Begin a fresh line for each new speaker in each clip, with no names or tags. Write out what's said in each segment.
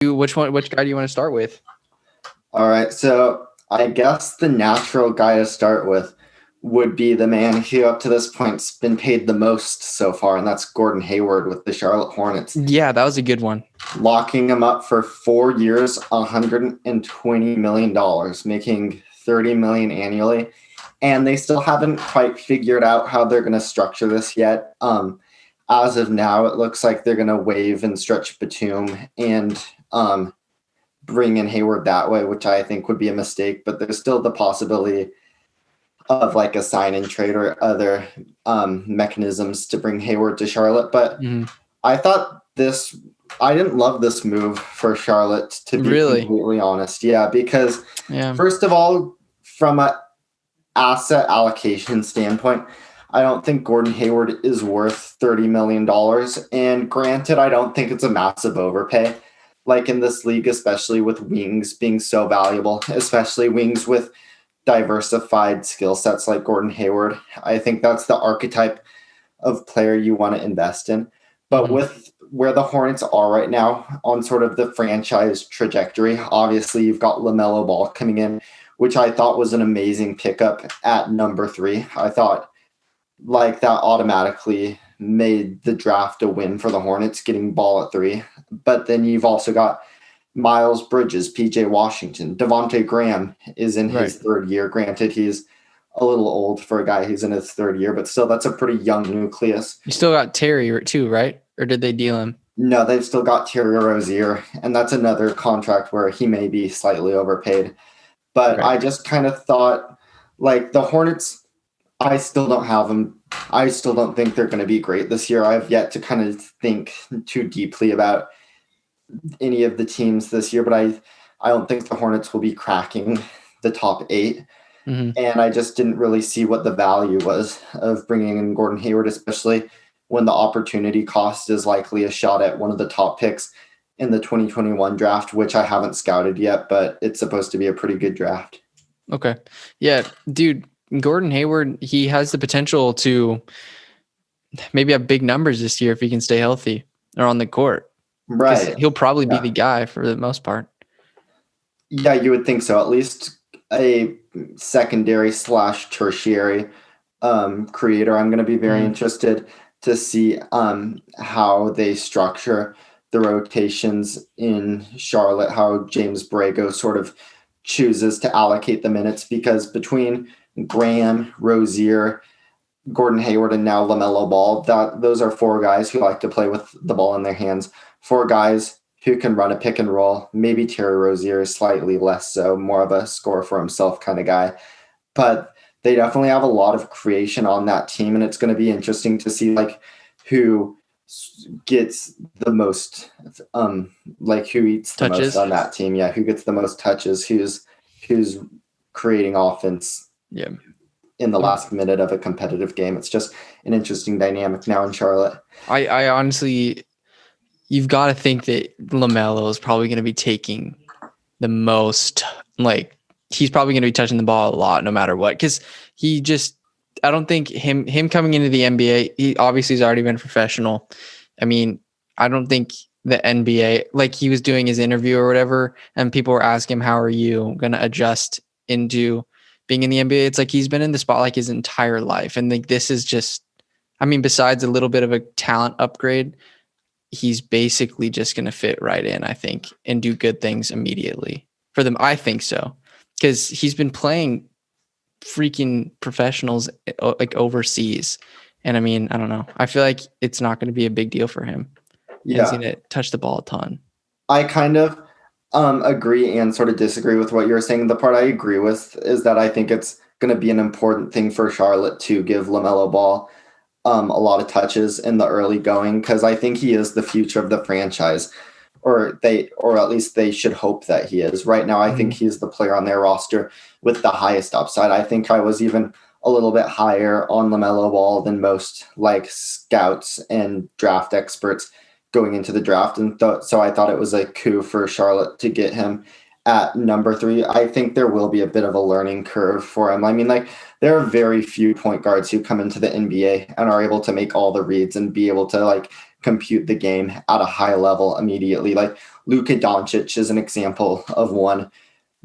Which guy do you want to start with?
All right, so I guess the natural guy to start with would be the man who up to this point's been paid the most so far, and that's Gordon Hayward with the Charlotte Hornets.
Yeah, that was a good one.
Locking him up for 4 years, $120 million, making $30 million annually. And they still haven't quite figured out how they're going to structure this yet. As of now, it looks like they're going to waive and stretch Batum and bring in Hayward that way, which I think would be a mistake. But there's still the possibility of like a sign and trade or other mechanisms to bring Hayward to Charlotte. But I thought I didn't love this move for Charlotte, to be completely honest. Yeah, because first of all, from an asset allocation standpoint, I don't think Gordon Hayward is worth $30 million. And granted, I don't think it's a massive overpay. Like in this league, especially with wings being so valuable, especially wings with diversified skill sets like Gordon Hayward. I think that's the archetype of player you want to invest in. But with where the Hornets are right now on sort of the franchise trajectory, obviously you've got LaMelo Ball coming in, which I thought was an amazing pickup at number 3. I thought like that automatically made the draft a win for the Hornets, getting Ball at 3. But then you've also got Miles Bridges, PJ Washington, Devontae Graham is in his third year. Granted, he's a little old for a guy who's in his third year, but still that's a pretty young nucleus.
You still got Terry too, right? Or did they deal him?
No, they've still got Terry Rozier, and that's another contract where he may be slightly overpaid. But I just kind of thought, like, the Hornets, I still don't have them. I still don't think they're going to be great this year. I've yet to kind of think too deeply about any of the teams this year, but I don't think the Hornets will be cracking the top 8. And I just didn't really see what the value was of bringing in Gordon Hayward, especially when the opportunity cost is likely a shot at one of the top picks in the 2021 draft, which I haven't scouted yet, but it's supposed to be a pretty good draft.
Okay. Yeah, dude, Gordon Hayward, he has the potential to maybe have big numbers this year if he can stay healthy or on the court.
Right.
He'll probably be the guy for the most part.
Yeah, you would think so. At least a secondary / tertiary creator. I'm going to be very interested to see how they structure the rotations in Charlotte, how James Borrego sort of chooses to allocate the minutes, because between Graham, Rozier, Gordon Hayward, and now LaMelo Ball, those are 4 guys who like to play with the ball in their hands. 4 guys who can run a pick and roll. Maybe Terry Rozier is slightly less so, more of a score for himself kind of guy. But they definitely have a lot of creation on that team, and it's going to be interesting to see like who gets the most, like who eats the
touches
most on that team. Yeah, who gets the most touches, who's creating offense in the last minute of a competitive game. It's just an interesting dynamic now in Charlotte.
I honestly, you've got to think that LaMelo is probably going to be taking the most, like, he's probably going to be touching the ball a lot no matter what. Because I don't think him coming into the NBA, he obviously has already been a professional. I mean, I don't think the NBA, like he was doing his interview or whatever, and people were asking him, how are you going to adjust into being in the NBA? It's like he's been in the spotlight his entire life. And like this is just, I mean, besides a little bit of a talent upgrade, he's basically just going to fit right in, I think, and do good things immediately for them. I think so. Because he's been playing freaking professionals like overseas. And I mean, I don't know. I feel like it's not going to be a big deal for him. Yeah. He's going to touch the ball a ton.
I kind of agree and sort of disagree with what you're saying. The part I agree with is that I think it's going to be an important thing for Charlotte to give LaMelo Ball a lot of touches in the early going, because I think he is the future of the franchise, or at least they should hope that he is. Right now, I think he's the player on their roster with the highest upside. I think I was even a little bit higher on LaMelo Ball than most like scouts and draft experts going into the draft. And so I thought it was a coup for Charlotte to get him at number 3. I think there will be a bit of a learning curve for him. I mean, like, there are very few point guards who come into the NBA and are able to make all the reads and be able to like compute the game at a high level immediately. Like Luka Doncic is an example of one.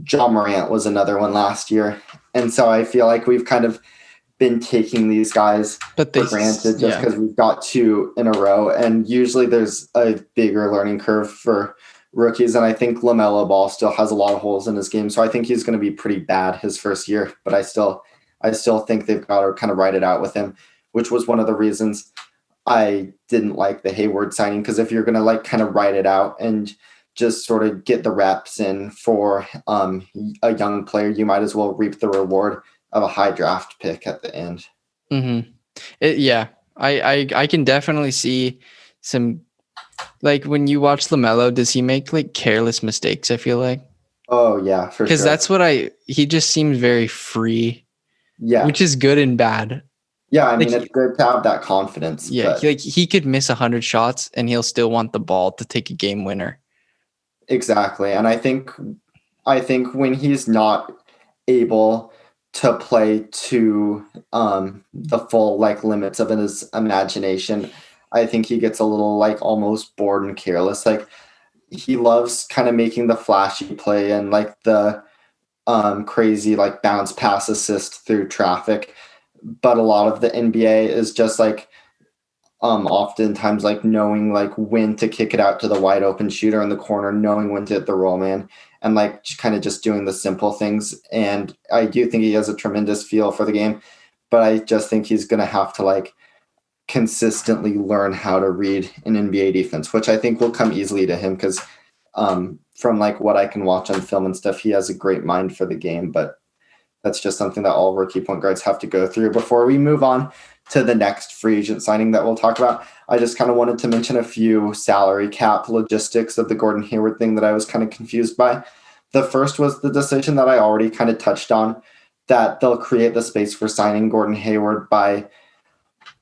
John Morant was another one last year. And so I feel like we've kind of been taking these guys for granted just because we've got 2 in a row. And usually there's a bigger learning curve for rookies. And I think LaMelo Ball still has a lot of holes in his game. So I think he's going to be pretty bad his first year. But I still think they've got to kind of ride it out with him, which was one of the reasons I didn't like the Hayward signing. Because if you're going to like kind of ride it out and just sort of get the reps in for a young player, you might as well reap the reward of a high draft pick at the end.
Mm-hmm. I can definitely see some, like when you watch LaMelo, does he make like careless mistakes? I feel like.
Oh yeah, for sure.
Because that's what he just seems very free.
Yeah.
Which is good and bad.
Yeah, I mean, it's good to have that confidence.
Yeah, he could miss 100 shots and he'll still want the ball to take a game winner.
Exactly. And I think when he's not able to play to the full like limits of his imagination, I think he gets a little like almost bored and careless. Like he loves kind of making the flashy play and like the crazy like bounce pass assist through traffic. But a lot of the NBA is just like oftentimes like knowing like when to kick it out to the wide open shooter in the corner, knowing when to hit the roll man, and like kind of just doing the simple things. And I do think he has a tremendous feel for the game, but I just think he's going to have to like consistently learn how to read an NBA defense, which I think will come easily to him because from like what I can watch on film and stuff, he has a great mind for the game. But that's just something that all rookie point guards have to go through. Before we move on to the next free agent signing that we'll talk about, I just kind of wanted to mention a few salary cap logistics of the Gordon Hayward thing that I was kind of confused by. The first was the decision that I already kind of touched on, that they'll create the space for signing Gordon Hayward by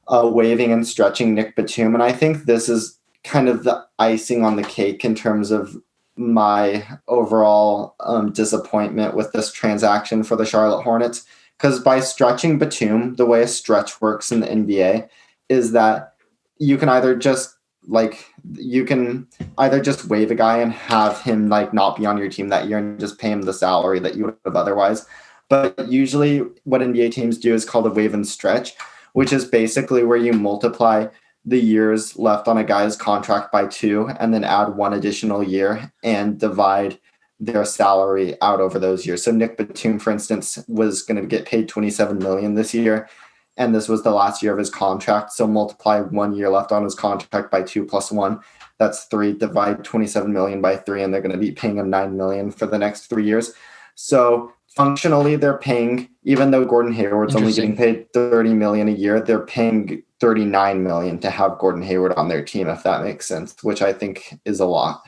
waiving and stretching Nick Batum. And I think this is kind of the icing on the cake in terms of my overall disappointment with this transaction for the Charlotte Hornets. Because by stretching Batum, the way a stretch works in the NBA is that you can either just waive a guy and have him like not be on your team that year and just pay him the salary that you would have otherwise. But usually what NBA teams do is called a waive and stretch, which is basically where you multiply the years left on a guy's contract by 2 and then add 1 additional year and divide their salary out over those years. So Nick Batum, for instance, was going to get paid $27 million this year, and this was the last year of his contract. So multiply 1 year left on his contract by 2 plus 1. That's 3. Divide $27 million by 3, and they're going to be paying him $9 million for the next 3 years. So functionally, they're paying, even though Gordon Hayward's only getting paid $30 million a year, they're paying $39 million to have Gordon Hayward on their team, if that makes sense, which I think is a lot.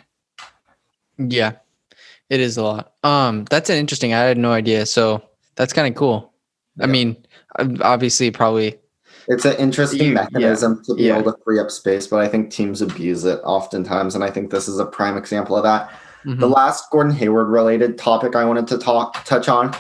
Yeah, it is a lot. That's an interesting. I had no idea. So that's kind of cool. Yeah. I mean, obviously, probably
it's an interesting mechanism to be able to free up space, but I think teams abuse it oftentimes, and I think this is a prime example of that. Mm-hmm. The last Gordon Hayward related topic I wanted to touch on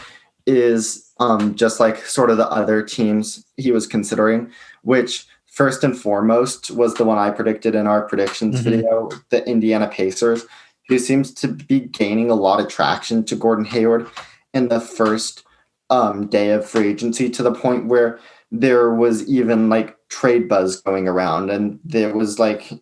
is just like sort of the other teams he was considering, which first and foremost was the one I predicted in our predictions video, the Indiana Pacers, who seems to be gaining a lot of traction to Gordon Hayward in the first day of free agency, to the point where there was even like trade buzz going around, and there was like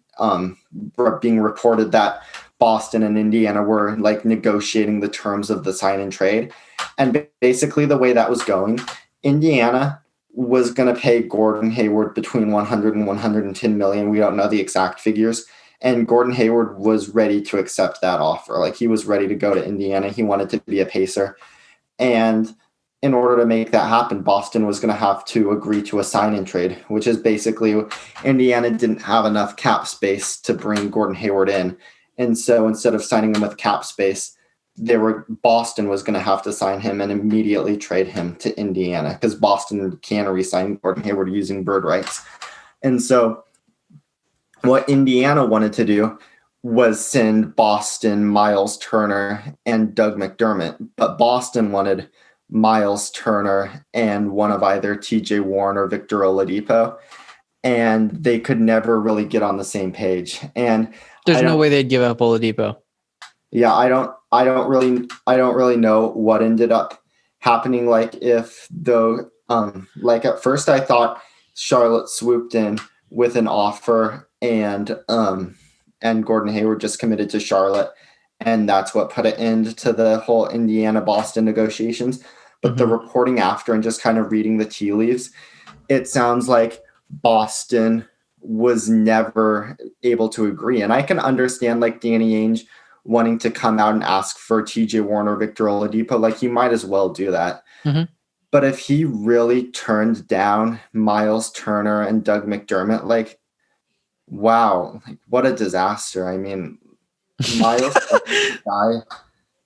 being reported that Boston and Indiana were like negotiating the terms of the sign and trade. And basically the way that was going, Indiana was going to pay Gordon Hayward between 100 and 110 million. We don't know the exact figures. And Gordon Hayward was ready to accept that offer. Like he was ready to go to Indiana. He wanted to be a Pacer. And in order to make that happen, Boston was going to have to agree to a sign and trade, which is basically Indiana didn't have enough cap space to bring Gordon Hayward in. And so instead of signing him with cap space, Boston was going to have to sign him and immediately trade him to Indiana, because Boston can re-sign Gordon Hayward using bird rights. And so what Indiana wanted to do was send Boston Miles Turner and Doug McDermott, but Boston wanted Miles Turner and one of either TJ Warren or Victor Oladipo, and they could never really get on the same page. And
there's no way they'd give up Oladipo.
Yeah, I don't really know what ended up happening. Like if the like at first I thought Charlotte swooped in with an offer and Gordon Hayward just committed to Charlotte, and that's what put an end to the whole Indiana Boston negotiations. But the
Mm-hmm.
reporting after and just kind of reading the tea leaves, it sounds like Boston was never able to agree. And I can understand like Danny Ainge wanting to come out and ask for TJ Warner, Victor Oladipo. Like he might as well do that.
Mm-hmm.
But if he really turned down Miles Turner and Doug McDermott, like wow, like what a disaster. I mean, Miles is a guy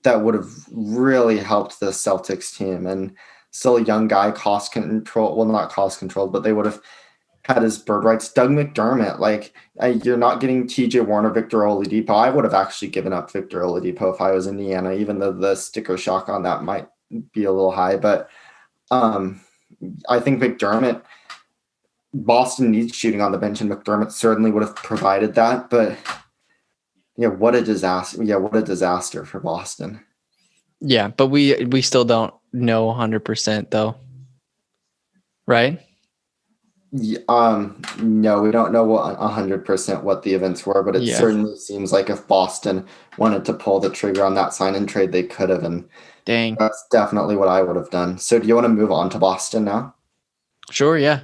that would have really helped the Celtics team and still a young guy, cost control. Well, not cost control, but they would have had his bird rights. Doug McDermott, like you're not getting TJ Warner, Victor Oladipo. I would have actually given up Victor Oladipo if I was Indiana, even though the sticker shock on that might be a little high. But um, I think McDermott, Boston needs shooting on the bench, and McDermott certainly would have provided that. But yeah, what a disaster! Yeah, what a disaster for Boston.
Yeah, but we still don't know 100% though, right?
No, we don't know what 100% what the events were, but it
Yeah.
certainly seems like if Boston wanted to pull the trigger on that sign and trade, they could have, and
Dang.
that's definitely what I would have done. So, do you want to move on to Boston now?
Sure, yeah.